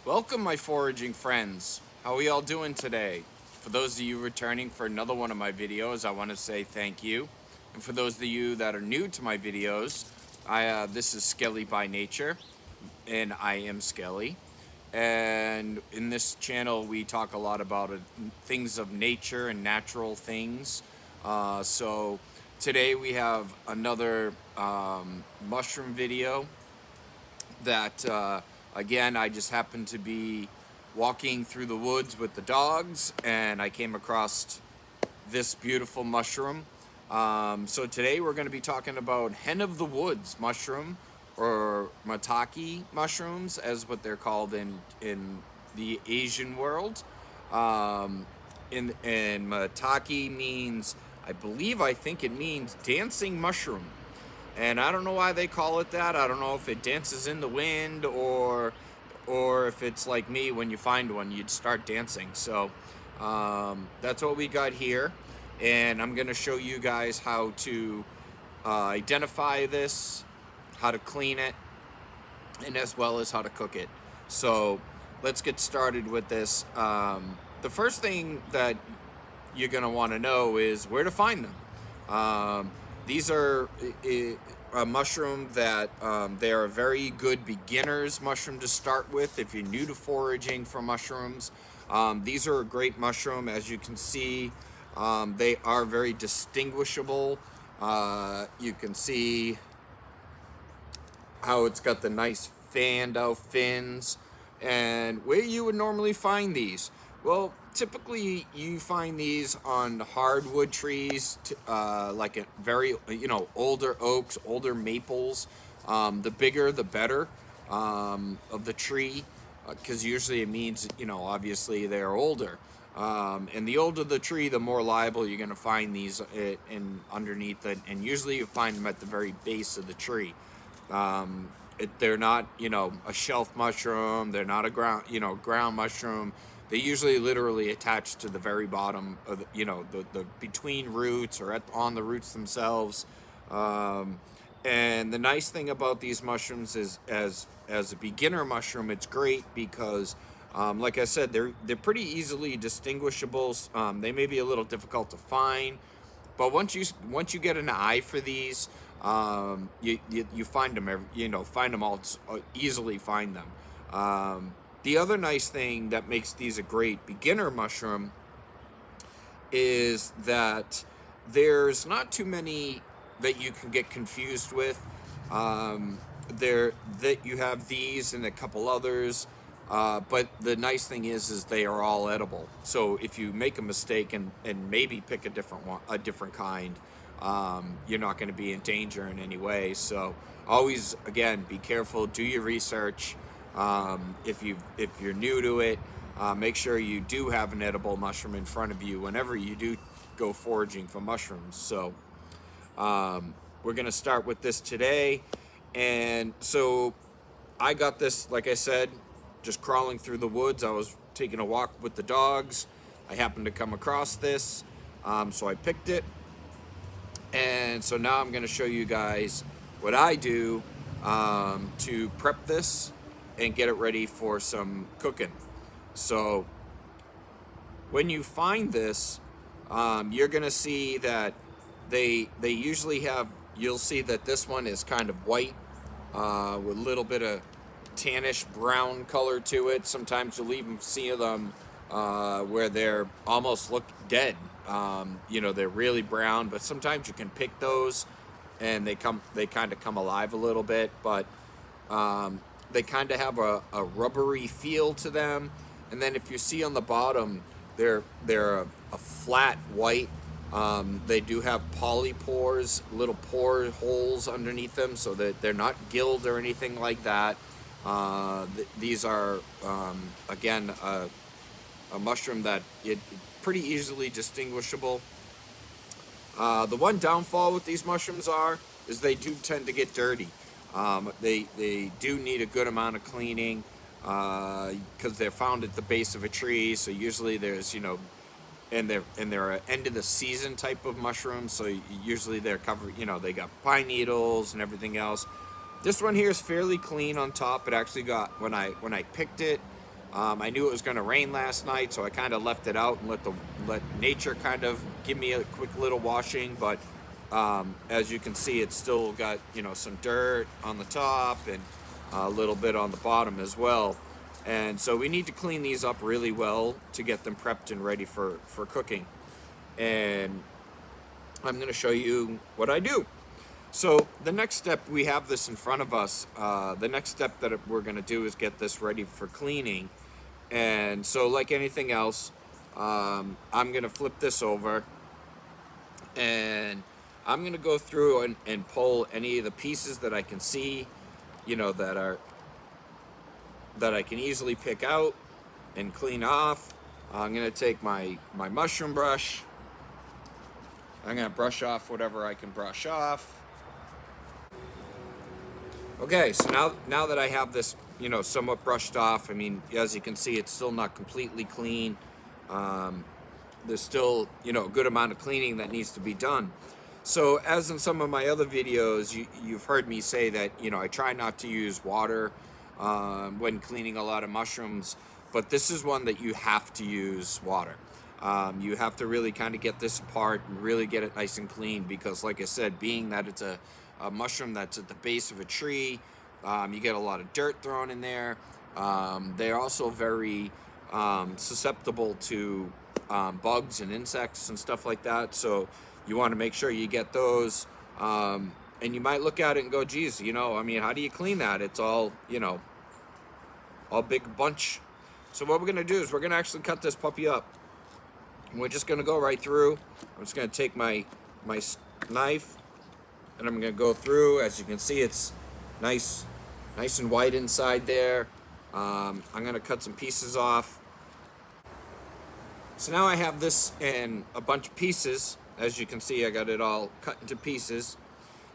Welcome, my foraging friends. How are we all doing today? For those of you returning for another one of my videos, I want to say thank you. And for those of you that are new to my videos, this is Skelly by Nature, and I am Skelly. And in this channel, we talk a lot about things of nature and natural things. So today we have another mushroom video that again, I just happened to be walking through the woods with the dogs and I came across this beautiful mushroom. So today we're going to be talking about hen of the woods mushroom, or Maitake mushrooms, as what they're called in the Asian world. Um, and Maitake means, I think it means dancing mushroom. And I don't know why they call it that. I don't know if it dances in the wind, or if it's like me, when you find one, you'd start dancing. So that's what we got here. And I'm going to show you guys how to identify this, how to clean it, and as well as how to cook it. So let's get started with this. The first thing that you're going to want to know is where to find them. These are a mushroom that they are a very good beginner's mushroom to start with if you're new to foraging for mushrooms. These are a great mushroom. As you can see, they are very distinguishable. You can see how it's got the nice fanned out fins. And where you would normally find these? Well, typically you find these on hardwood trees, like a very, older oaks, older maples. The bigger, the better, of the tree, because usually it means, obviously they're older. And the older the tree, the more liable you're going to find these underneath it. And usually you find them at the very base of the tree. They're not, a shelf mushroom. They're not a ground mushroom. They usually literally attach to the very bottom of the between roots, or on the roots themselves. And the nice thing about these mushrooms is, as a beginner mushroom, it's great because, like I said, they're pretty easily distinguishable. They may be a little difficult to find, but once you get an eye for these, you find them find them all, easily find them. The other nice thing that makes these a great beginner mushroom is that there's not too many that you can get confused with. There that you have these and a couple others, but the nice thing is they are all edible. So if you make a mistake and maybe pick a different kind, you're not going to be in danger in any way. So always, again, be careful, do your research. If you're new to it, make sure you do have an edible mushroom in front of you whenever you do go foraging for mushrooms. So we're going to start with this today. And so I got this, like I said, just crawling through the woods. I was taking a walk with the dogs. I happened to come across this, so I picked it. And so now I'm going to show you guys what I do to prep this and get it ready for some cooking. So when you find this, you're going to see that they usually have, you'll see that this one is kind of white, with a little bit of tannish brown color to it. Sometimes you'll even see them where they're almost look dead. They're really brown, but sometimes you can pick those and they kind of come alive a little bit, but they kind of have a rubbery feel to them. And then if you see on the bottom, they're a flat white. They do have polypores, little pore holes underneath them, so that they're not gilled or anything like that. These are, again, a mushroom that it pretty easily distinguishable. The one downfall with these mushrooms is they do tend to get dirty. They do need a good amount of cleaning, because they're found at the base of a tree. So usually there's, and they're an end of the season type of mushrooms. So usually they're covered, they got pine needles and everything else. This one here is fairly clean on top. It actually got, when I picked it, I knew it was going to rain last night, so I kind of left it out and let nature kind of give me a quick little washing. But as you can see, it's still got, you know, some dirt on the top and a little bit on the bottom as well. And so we need to clean these up really well to get them prepped and ready for cooking. And I'm going to show you what I do. So the next step, we have this in front of us. The next step that we're going to do is get this ready for cleaning. And so like anything else, I'm going to flip this over and I'm going to go through and pull any of the pieces that I can see, you know, that I can easily pick out and clean off. I'm going to take my mushroom brush. I'm going to brush off whatever I can brush off. Okay, so now that I have this, you know, somewhat brushed off, I mean, as you can see, it's still not completely clean. There's still, you know, a good amount of cleaning that needs to be done. So as in some of my other videos, you've heard me say that, you know, I try not to use water when cleaning a lot of mushrooms, but this is one that you have to use water. You have to really kind of get this apart and really get it nice and clean because, like I said, being that it's a mushroom that's at the base of a tree, you get a lot of dirt thrown in there. They're also very susceptible to bugs and insects and stuff like that, so you want to make sure you get those. And you might look at it and go, geez, you know, I mean, how do you clean that? It's all, you know, all big bunch. So what we're going to do is we're going to actually cut this puppy up. We're just going to go right through. I'm just going to take my knife and I'm going to go through. As you can see, it's nice and white inside there. I'm going to cut some pieces off. So now I have this in a bunch of pieces. As you can see, I got it all cut into pieces.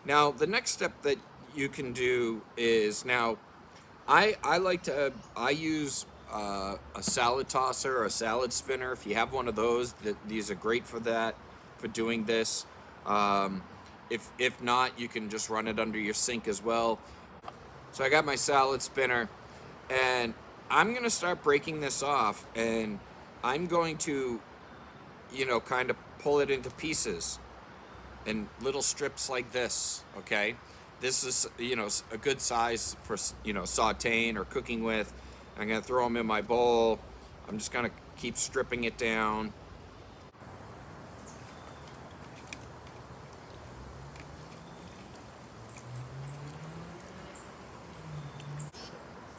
Now, the next step that you can do is, now, I use a salad tosser or a salad spinner. If you have one of those, these are great for that, for doing this. If not, you can just run it under your sink as well. So I got my salad spinner, and I'm gonna start breaking this off, and I'm going to, you know, kind of pull it into pieces in little strips like this. Okay, this is, you know, a good size for, you know, sauteing or cooking with. I'm gonna throw them in my bowl. I'm just gonna keep stripping it down.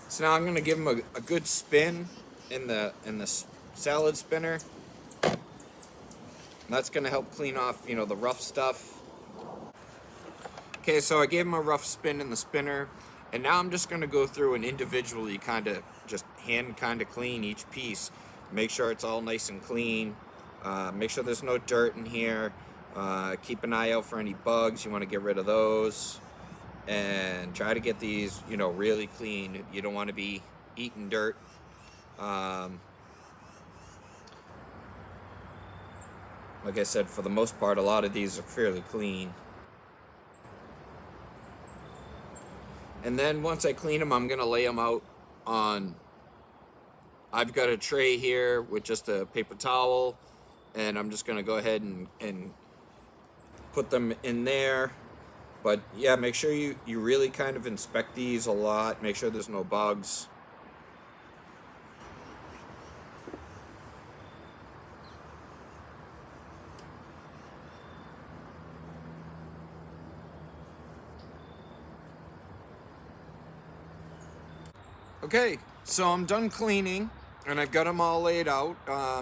So now I'm gonna give them a good spin in the salad spinner. That's gonna help clean off, you know, the rough stuff. Okay, so I gave them a rough spin in the spinner, and now I'm just gonna go through and individually kind of just hand kind of clean each piece. Make sure it's all nice and clean. Make sure there's no dirt in here. Keep an eye out for any bugs. You want to get rid of those. And try to get these, you know, really clean. You don't want to be eating dirt. Like I said, for the most part, a lot of these are fairly clean. And then once I clean them, I'm gonna lay them out on, I've got a tray here with just a paper towel, and I'm just gonna go ahead and put them in there. But yeah, make sure you really kind of inspect these a lot. Make sure there's no bugs. Okay, so I'm done cleaning, and I've got them all laid out.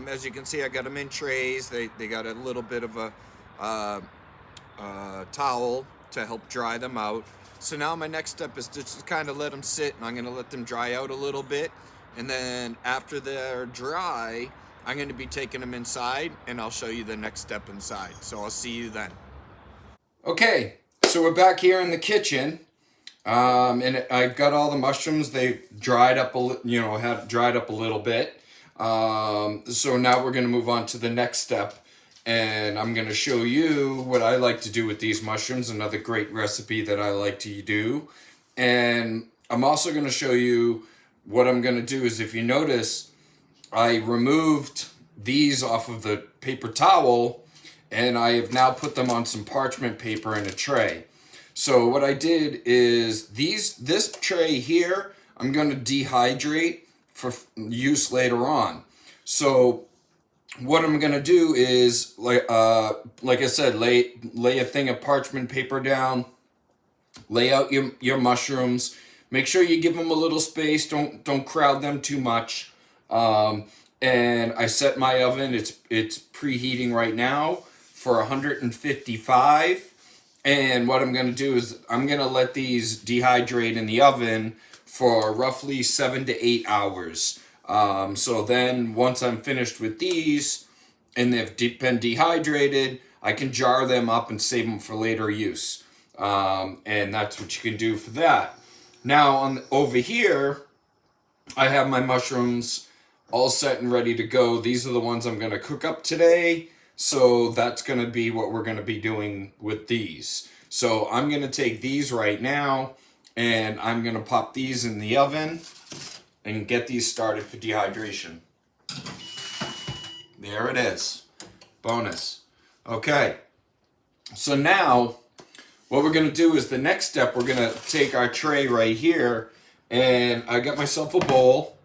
As you can see, I got them in trays. They got a little bit of a towel to help dry them out. So now my next step is to just kind of let them sit, and I'm going to let them dry out a little bit. And then after they're dry, I'm going to be taking them inside, and I'll show you the next step inside. So I'll see you then. Okay, so we're back here in the kitchen. And I've got all the mushrooms. They've dried up have dried up a little bit. So now we're going to move on to the next step. And I'm going to show you what I like to do with these mushrooms, another great recipe that I like to do. And I'm also going to show you what I'm going to do is, if you notice, I removed these off of the paper towel, and I have now put them on some parchment paper in a tray. So what I did is this tray here, I'm going to dehydrate for use later on. So what I'm going to do is, like I said, lay a thing of parchment paper down, lay out your mushrooms. Make sure you give them a little space. Don't crowd them too much. And I set my oven. It's preheating right now for 155. And what I'm going to do is I'm going to let these dehydrate in the oven for roughly 7 to 8 hours. So then once I'm finished with these and they've been dehydrated, I can jar them up and save them for later use. And that's what you can do for that. Now over here, I have my mushrooms all set and ready to go. These are the ones I'm going to cook up today. So that's going to be what we're going to be doing with these. So I'm going to take these right now and I'm going to pop these in the oven and get these started for dehydration. There it is. Bonus. Okay. So now what we're going to do is the next step, we're going to take our tray right here, and I got myself a bowl,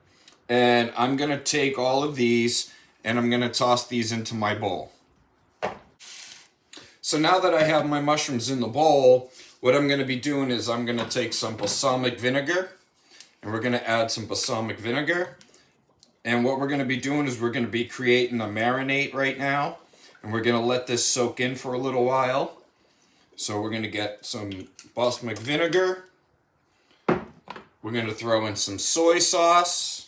and I'm going to take all of these and I'm going to toss these into my bowl. So now that I have my mushrooms in the bowl, what I'm going to be doing is I'm going to take some balsamic vinegar, and we're going to add some balsamic vinegar. And what we're going to be doing is we're going to be creating a marinade right now, and we're going to let this soak in for a little while. So we're going to get some balsamic vinegar. We're going to throw in some soy sauce.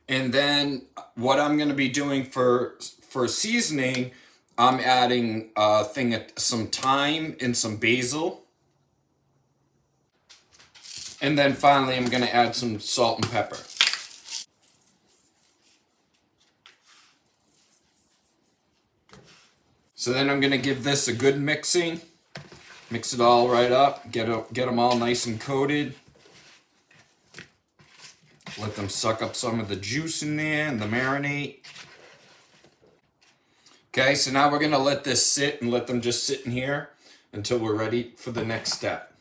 And then what I'm going to be doing for seasoning, I'm adding some thyme and some basil. And then finally, I'm going to add some salt and pepper. So then I'm going to give this a good mixing. Mix it all right up. Get them all nice and coated. Let them suck up some of the juice in there and the marinade. Okay, so now we're going to let this sit and let them just sit in here until we're ready for the next step.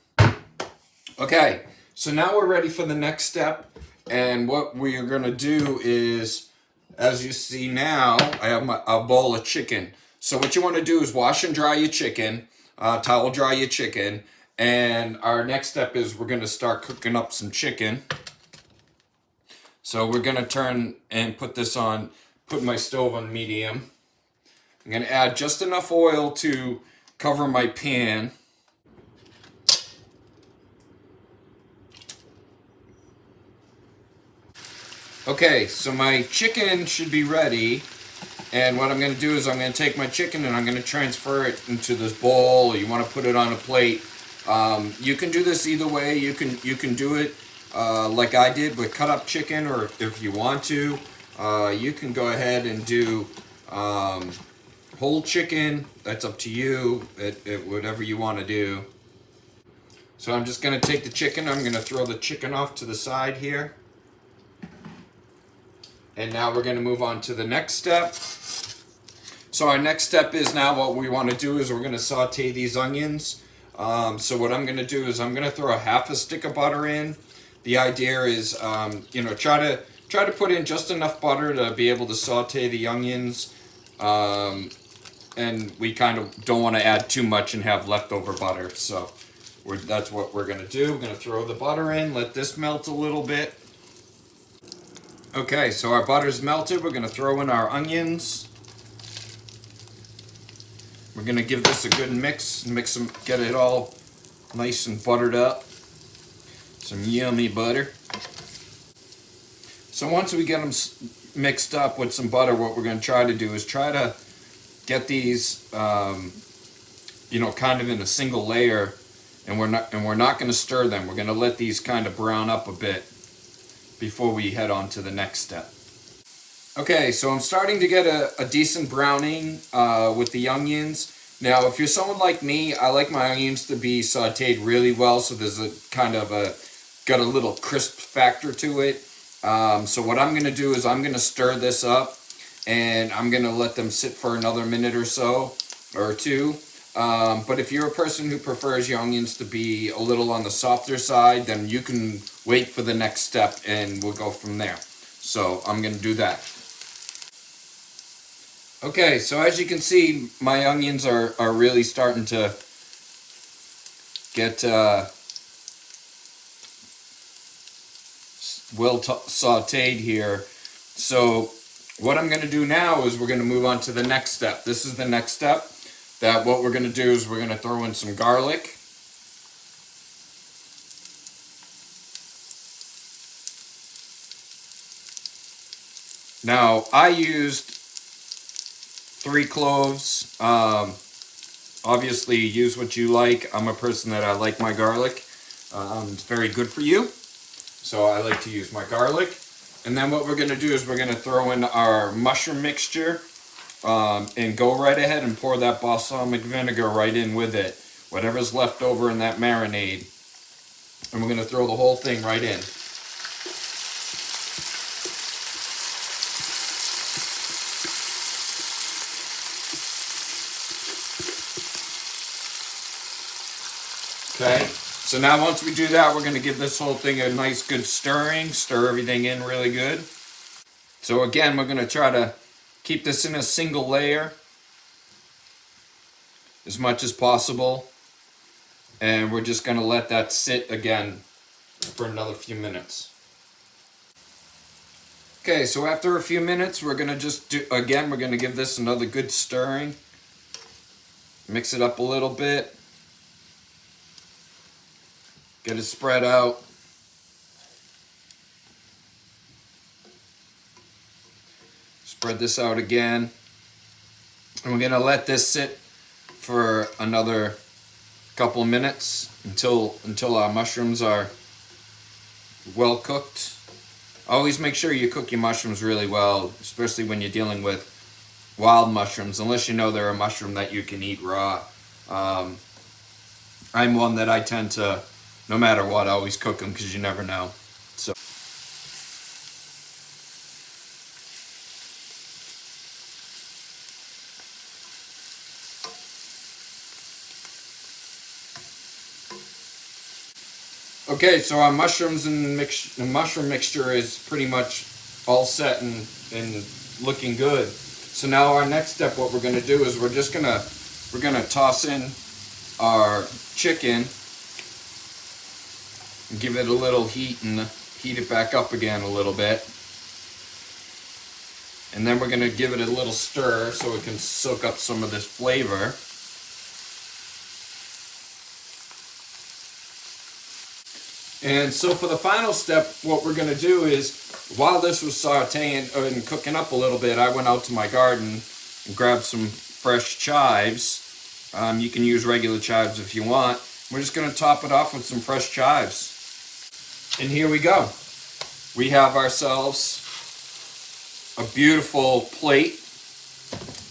Okay, so now we're ready for the next step. And what we are going to do is, as you see now, I have a bowl of chicken. So what you want to do is wash and dry your chicken, towel dry your chicken. And our next step is we're going to start cooking up some chicken. So we're going to turn and put my stove on medium. I'm going to add just enough oil to cover my pan. Okay, so my chicken should be ready. And what I'm going to do is I'm going to take my chicken and I'm going to transfer it into this bowl. Or you want to put it on a plate. You can do this either way. You can do it like I did with cut up chicken, or if you want to, you can go ahead and do whole chicken. That's up to you, whatever you want to do. So I'm just going to take the chicken. I'm going to throw the chicken off to the side here. And now we're going to move on to the next step. So our next step is now what we want to do is we're going to saute these onions. So what I'm going to do is I'm going to throw a half a stick of butter in. The idea is, try to put in just enough butter to be able to saute the onions. And we kind of don't want to add too much and have leftover butter. So that's what we're going to do. We're going to throw the butter in, let this melt a little bit. Okay, so our butter's melted. We're going to throw in our onions. We're going to give this a good mix them, get it all nice and buttered up. Some yummy butter. So once we get them mixed up with some butter, what we're going to try to do is try to get these, kind of in a single layer, and we're not going to stir them. We're going to let these kind of brown up a bit before we head on to the next step. Okay, so I'm starting to get a decent browning with the onions. Now, if you're someone like me, I like my onions to be sauteed really well, so there's a kind of got a little crisp factor to it. So what I'm gonna do is I'm gonna stir this up, and I'm gonna let them sit for another minute or so, or two. But if you're a person who prefers your onions to be a little on the softer side, then you can wait for the next step, and we'll go from there. So I'm gonna do that. Okay, so as you can see, my onions are really starting to get well sauteed here. So what I'm going to do now is we're going to move on to the next step. This is the next step. That what we're going to do is we're going to throw in some garlic. Now, I used 3 cloves. Obviously, use what you like. I'm a person that I like my garlic. It's very good for you. So I like to use my garlic. And then what we're going to do is we're going to throw in our mushroom mixture and go right ahead and pour that balsamic vinegar right in with it. Whatever's left over in that marinade. And we're going to throw the whole thing right in. Okay, so now once we do that, we're going to give this whole thing a nice good stirring, stir everything in really good. So again, we're going to try to keep this in a single layer as much as possible. And we're just going to let that sit again for another few minutes. Okay, so after a few minutes, we're going to just do, again, we're going to give this another good stirring. Mix it up a little bit. Get it spread out. Spread this out again. And we're gonna let this sit for another couple of minutes until our mushrooms are well cooked. Always make sure you cook your mushrooms really well, especially when you're dealing with wild mushrooms, unless you know they're a mushroom that you can eat raw. I'm one that I tend to, no matter what, I always cook them because you never know. So. Okay, so our mushrooms and mushroom mixture is pretty much all set and looking good. So now our next step, what we're going to do is we're gonna toss in our chicken and give it a little heat and heat it back up again a little bit. And then we're going to give it a little stir so it can soak up some of this flavor. And so for the final step, what we're going to do is, while this was sauteing and cooking up a little bit, I went out to my garden and grabbed some fresh chives. You can use regular chives if you want. We're just going to top it off with some fresh chives. And here we go. We have ourselves a beautiful plate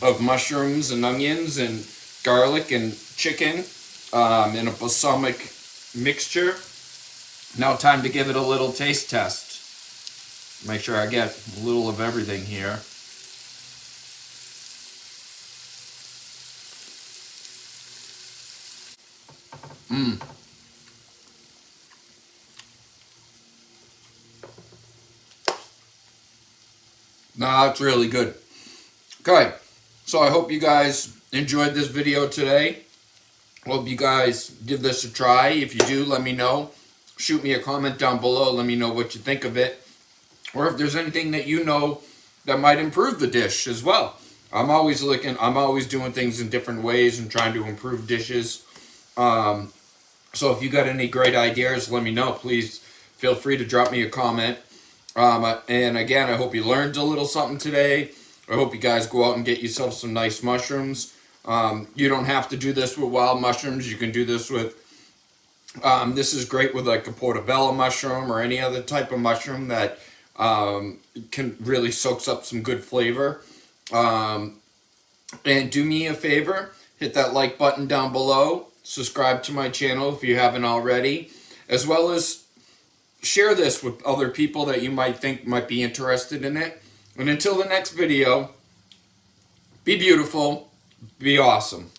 of mushrooms and onions and garlic and chicken in a balsamic mixture. Now time to give it a little taste test. Make sure I get a little of everything here. Nah, that's really good. Okay, so I hope you guys enjoyed this video today. Hope you guys give this a try. If you do, let me know. Shoot me a comment down below. Let me know what you think of it. Or if there's anything that you know that might improve the dish as well. I'm always doing things in different ways and trying to improve dishes. So if you got any great ideas, let me know. Please feel free to drop me a comment. And again, I hope you learned a little something today. I hope you guys go out and get yourself some nice mushrooms. You don't have to do this with wild mushrooms. You can do this with, this is great with like a portobello mushroom or any other type of mushroom that can really soaks up some good flavor. And do me a favor, hit that like button down below, subscribe to my channel if you haven't already, as well as share this with other people that you might think might be interested in it. And until the next video, be beautiful, be awesome.